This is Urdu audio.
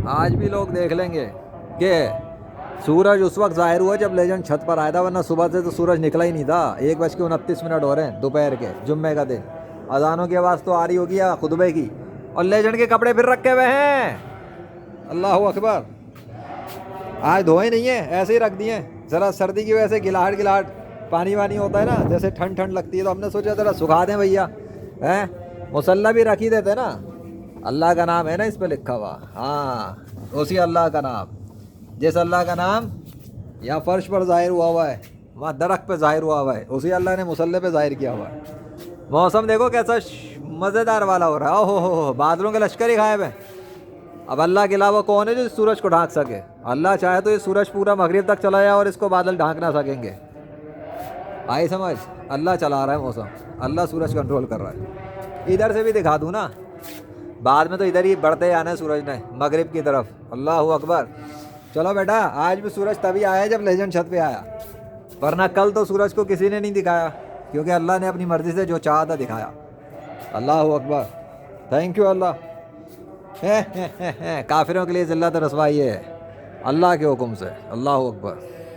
آج بھی لوگ دیکھ لیں گے کہ سورج اس وقت ظاہر ہوا جب لیجنڈ چھت پر آیا تھا، ورنہ صبح سے تو سورج نکلا ہی نہیں تھا۔ 1:29 ہو رہے ہیں دوپہر کے، جمعے کا دن۔ اذانوں کی آواز تو آ رہی ہوگی یا خطبے کی، اور لیجنڈ کے کپڑے پھر رکھے ہوئے ہیں۔ اللہ اکبر! آج دھوئے نہیں ہیں، ایسے ہی رکھ دیے ہیں۔ ذرا سردی کی وجہ سے گلاہٹ گلاہٹ پانی وانی ہوتا ہے نا، جیسے ٹھنڈ ٹھنڈ لگتی ہے، تو ہم نے سوچا ذرا سکھا دیں بھیا، ہیں مسلح بھی رکھ ہی دیتے نا۔ اللہ کا نام ہے نا اس پہ لکھا ہوا، ہاں اسی اللہ کا نام، جس اللہ کا نام یا فرش پر ظاہر ہوا ہے، وہاں درخت پہ ظاہر ہوا ہے، اسی اللہ نے مسلح پہ ظاہر کیا ہوا ہے۔ موسم دیکھو کیسا مزیدار والا ہو رہا ہے، او ہو بادلوں کے لشکر ہی غائب ہیں۔ اب اللہ کے علاوہ کون ہے جو اس سورج کو ڈھانک سکے؟ اللہ چاہے تو یہ سورج پورا مغرب تک چلا جائے اور اس کو بادل ڈھانک نہ سکیں گے۔ آئی سمجھ؟ اللہ چلا رہا ہے موسم، اللہ سورج کنٹرول کر رہا ہے۔ ادھر سے بھی دکھا دوں نا، بعد میں تو ادھر ہی بڑھتے جانا ہے سورج نے مغرب کی طرف۔ اللہ اکبر! چلو بیٹا، آج بھی سورج تبھی آیا جب لیجنڈ چھت پہ آیا، ورنہ کل تو سورج کو کسی نے نہیں دکھایا، کیونکہ اللہ نے اپنی مرضی سے جو چاہا تھا دکھایا۔ اللہ اکبر! تھینک یو اللہ۔ کافروں کے لیے ذلت و رسوائی ہے اللہ کے حکم سے۔ اللہ اکبر!